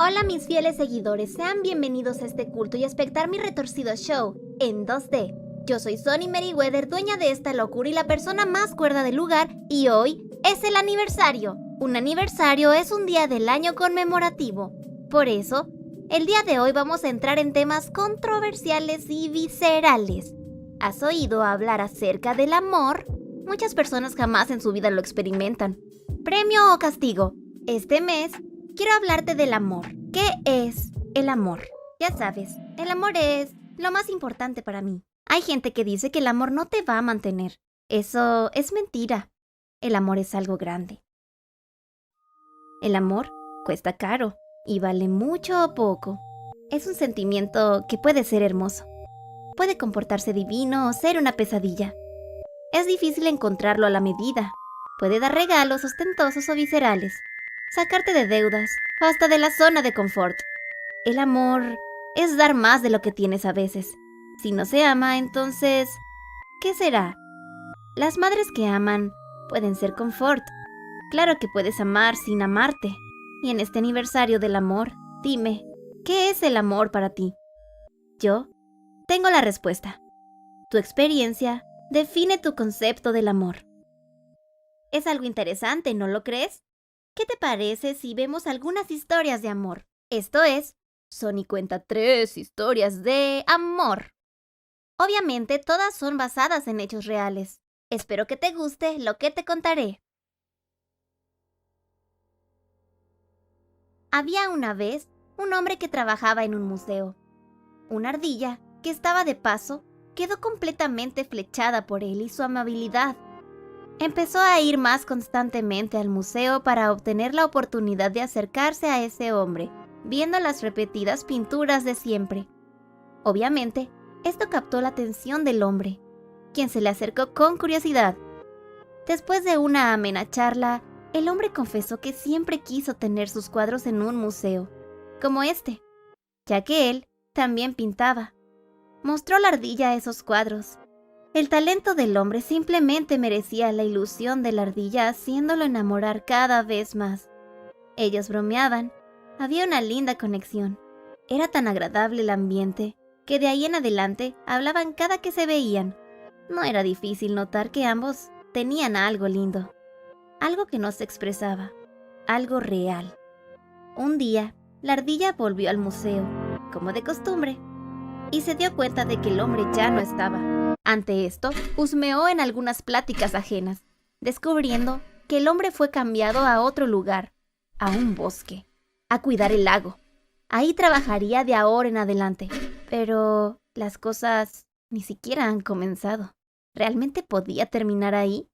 Hola mis fieles seguidores, sean bienvenidos a este culto y a espectar mi retorcido show en 2D. Yo soy Sonny Meriwether, dueña de esta locura y la persona más cuerda del lugar, y hoy es el aniversario. Un aniversario es un día del año conmemorativo. Por eso, el día de hoy vamos a entrar en temas controversiales y viscerales. ¿Has oído hablar acerca del amor? Muchas personas jamás en su vida lo experimentan. ¿Premio o castigo? Este mes quiero hablarte del amor. ¿Qué es el amor? Ya sabes, el amor es lo más importante para mí. Hay gente que dice que el amor no te va a mantener. Eso es mentira. El amor es algo grande. El amor cuesta caro y vale mucho o poco. Es un sentimiento que puede ser hermoso. Puede comportarse divino o ser una pesadilla. Es difícil encontrarlo a la medida. Puede dar regalos ostentosos o viscerales, sacarte de deudas o hasta de la zona de confort. El amor es dar más de lo que tienes a veces. Si no se ama, entonces, ¿qué será? Las madres que aman pueden ser confort. Claro que puedes amar sin amarte. Y en este aniversario del amor, dime, ¿qué es el amor para ti? Yo tengo la respuesta. Tu experiencia define tu concepto del amor. Es algo interesante, ¿no lo crees? ¿Qué te parece si vemos algunas historias de amor? Esto es, Sonny cuenta 3 historias de amor. Obviamente todas son basadas en hechos reales. Espero que te guste lo que te contaré. Había una vez un hombre que trabajaba en un museo. Una ardilla, que estaba de paso, quedó completamente flechada por él y su amabilidad. Empezó a ir más constantemente al museo para obtener la oportunidad de acercarse a ese hombre, viendo las repetidas pinturas de siempre. Obviamente, esto captó la atención del hombre, quien se le acercó con curiosidad. Después de una amena charla, el hombre confesó que siempre quiso tener sus cuadros en un museo, como este, ya que él también pintaba. Mostró la ardilla esos cuadros. El talento del hombre simplemente merecía la ilusión de la ardilla, haciéndolo enamorar cada vez más. Ellos bromeaban. Había una linda conexión. Era tan agradable el ambiente que de ahí en adelante hablaban cada que se veían. No era difícil notar que ambos tenían algo lindo, algo que no se expresaba, algo real. Un día, la ardilla volvió al museo, como de costumbre, y se dio cuenta de que el hombre ya no estaba. Ante esto, husmeó en algunas pláticas ajenas, descubriendo que el hombre fue cambiado a otro lugar, a un bosque, a cuidar el lago. Ahí trabajaría de ahora en adelante. Pero las cosas ni siquiera han comenzado. ¿Realmente podía terminar ahí?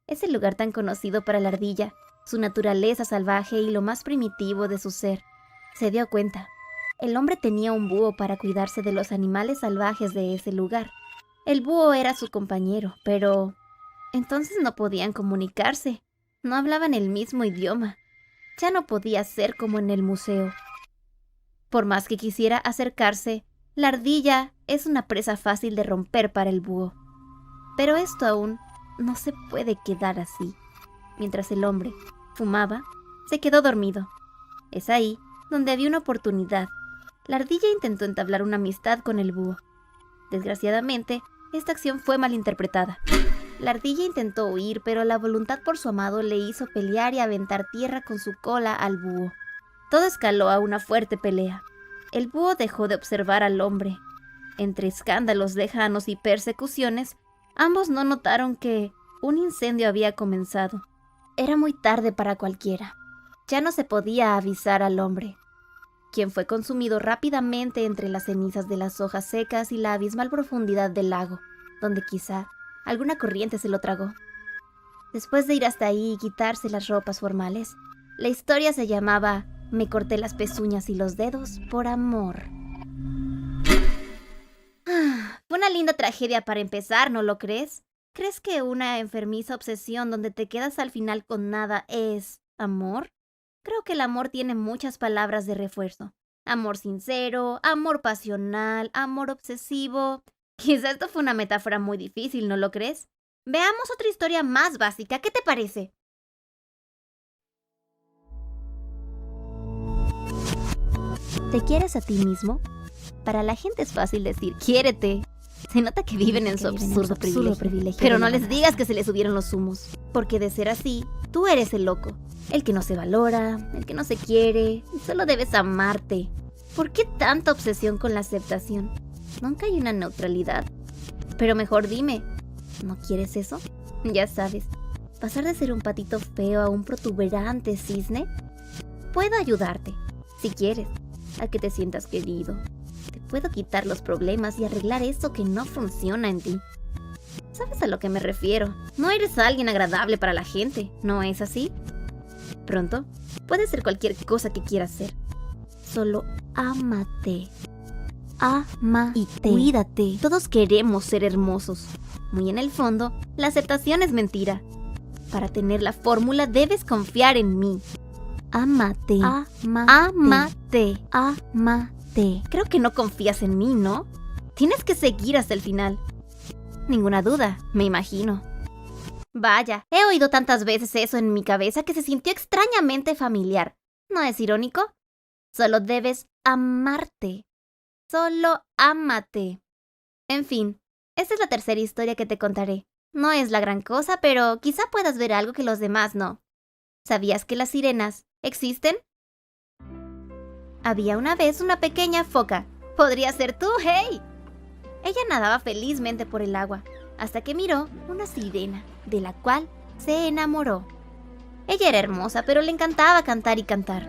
Ese lugar tan conocido para la ardilla, su naturaleza salvaje y lo más primitivo de su ser. Se dio cuenta. El hombre tenía un búho para cuidarse de los animales salvajes de ese lugar. El búho era su compañero, pero entonces no podían comunicarse. No hablaban el mismo idioma. Ya no podía ser como en el museo. Por más que quisiera acercarse, la ardilla es una presa fácil de romper para el búho. Pero esto aún no se puede quedar así. Mientras el hombre fumaba, se quedó dormido. Es ahí donde había una oportunidad. La ardilla intentó entablar una amistad con el búho. Desgraciadamente, esta acción fue malinterpretada. La ardilla intentó huir, pero la voluntad por su amado le hizo pelear y aventar tierra con su cola al búho. Todo escaló a una fuerte pelea. El búho dejó de observar al hombre. Entre escándalos lejanos y persecuciones, ambos no notaron que un incendio había comenzado. Era muy tarde para cualquiera. Ya no se podía avisar al hombre, quien fue consumido rápidamente entre las cenizas de las hojas secas y la abismal profundidad del lago, donde quizá alguna corriente se lo tragó. Después de ir hasta ahí y quitarse las ropas formales, la historia se llamaba Me corté las pezuñas y los dedos por amor. Fue una linda tragedia para empezar, ¿no lo crees? ¿Crees que una enfermiza obsesión donde te quedas al final con nada es amor? Creo que el amor tiene muchas palabras de refuerzo. Amor sincero, amor pasional, amor obsesivo. Quizá esto fue una metáfora muy difícil, ¿no lo crees? Veamos otra historia más básica, ¿qué te parece? ¿Te quieres a ti mismo? Para la gente es fácil decir, quiérete. Se nota que viven en su absurdo privilegio. Pero no les digas que se les subieron los humos. Porque de ser así, tú eres el loco. El que no se valora, el que no se quiere. Y solo debes amarte. ¿Por qué tanta obsesión con la aceptación? Nunca hay una neutralidad. Pero mejor dime, ¿no quieres eso? Ya sabes, pasar de ser un patito feo a un protuberante cisne. Puedo ayudarte, si quieres, a que te sientas querido. Te puedo quitar los problemas y arreglar eso que no funciona en ti. ¿Sabes a lo que me refiero? No eres alguien agradable para la gente, ¿no es así? Pronto, puedes ser cualquier cosa que quieras ser. Solo ámate. Ámate. Y cuídate. Todos queremos ser hermosos. Muy en el fondo, la aceptación es mentira. Para tener la fórmula debes confiar en mí. Ámate. Ámate. Ámate. Creo que no confías en mí, ¿no? Tienes que seguir hasta el final. Ninguna duda, me imagino. Vaya, he oído tantas veces eso en mi cabeza que se sintió extrañamente familiar. ¿No es irónico? Solo debes amarte. Solo ámate. En fin, esta es la tercera historia que te contaré. No es la gran cosa, pero quizá puedas ver algo que los demás no. ¿Sabías que las sirenas existen? Había una vez una pequeña foca. ¡Podría ser tú, hey! Ella nadaba felizmente por el agua, hasta que miró una sirena, de la cual se enamoró. Ella era hermosa, pero le encantaba cantar y cantar.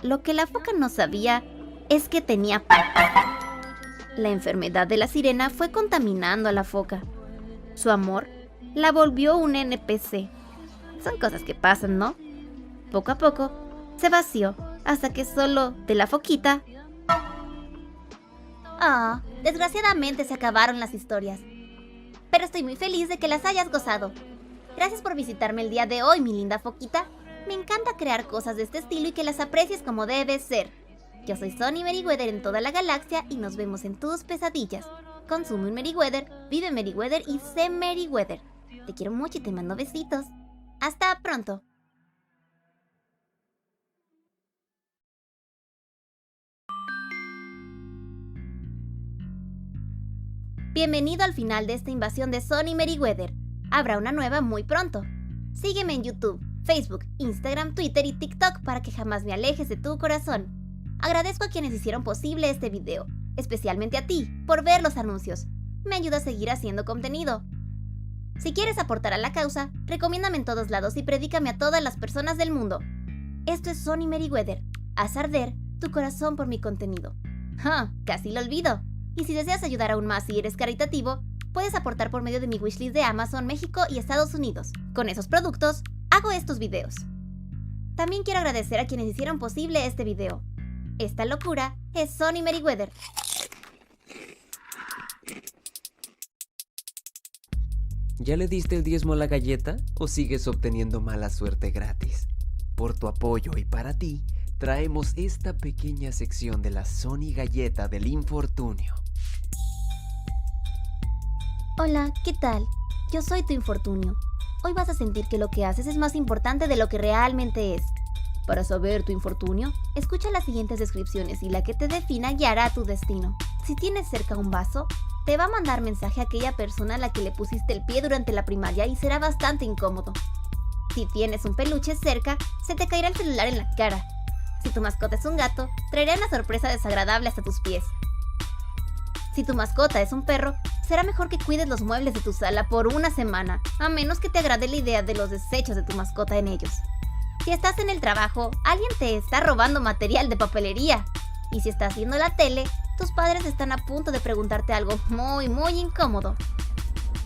Lo que la foca no sabía es que tenía la enfermedad de la sirena fue contaminando a la foca. Su amor la volvió un NPC. Son cosas que pasan, ¿no? Poco a poco se vació hasta que solo de la foquita... desgraciadamente se acabaron las historias. Pero estoy muy feliz de que las hayas gozado. Gracias por visitarme el día de hoy, mi linda foquita. Me encanta crear cosas de este estilo y que las aprecies como debe ser. Yo soy Sony Meriwether en toda la galaxia y nos vemos en tus pesadillas. Consume un Meriwether, vive Meriwether y sé Meriwether. Te quiero mucho y te mando besitos. ¡Hasta pronto! Bienvenido al final de esta invasión de Sony Meriwether. Habrá una nueva muy pronto. Sígueme en YouTube, Facebook, Instagram, Twitter y TikTok para que jamás me alejes de tu corazón. Agradezco a quienes hicieron posible este video, especialmente a ti, por ver los anuncios. Me ayuda a seguir haciendo contenido. Si quieres aportar a la causa, recomiéndame en todos lados y predícame a todas las personas del mundo. Esto es Sony Meriwether. Haz arder tu corazón por mi contenido. Casi lo olvido. Y si deseas ayudar aún más y eres caritativo, puedes aportar por medio de mi wishlist de Amazon, México y Estados Unidos. Con esos productos, hago estos videos. También quiero agradecer a quienes hicieron posible este video. Esta locura es Sony Meriwether. ¿Ya le diste el diezmo a la galleta o sigues obteniendo mala suerte gratis? Por tu apoyo y para ti, traemos esta pequeña sección de la Sony Galleta del Infortunio. Hola, ¿qué tal? Yo soy tu infortunio. Hoy vas a sentir que lo que haces es más importante de lo que realmente es. Para saber tu infortunio, escucha las siguientes descripciones y la que te defina guiará a tu destino. Si tienes cerca un vaso, te va a mandar mensaje a aquella persona a la que le pusiste el pie durante la primaria y será bastante incómodo. Si tienes un peluche cerca, se te caerá el celular en la cara. Si tu mascota es un gato, traerá una sorpresa desagradable hasta tus pies. Si tu mascota es un perro, será mejor que cuides los muebles de tu sala por una semana, a menos que te agrade la idea de los desechos de tu mascota en ellos. Si estás en el trabajo, alguien te está robando material de papelería. Y si estás viendo la tele, tus padres están a punto de preguntarte algo muy incómodo.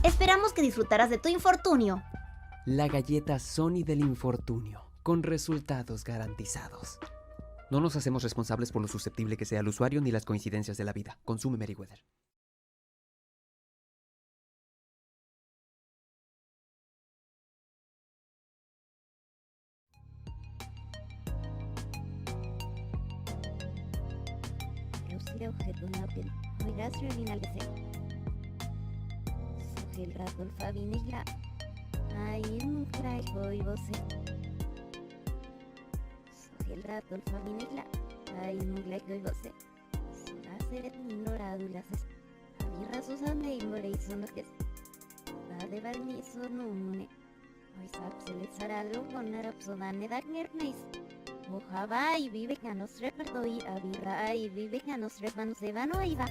Esperamos que disfrutaras de tu infortunio. La galleta Sony del Infortunio, con resultados garantizados. No nos hacemos responsables por lo susceptible que sea el usuario ni las coincidencias de la vida. Consume Meriwether. El rato, el Ay, nugleg goibose. Seret ignorado las Abirra Susane y Moreison que de Barniso Numune. Hoy se les hará lo con Arapsodane Dagnerneis. Ojaba y vive que nos reperto y abirra y vive que nos repanos de vano y va.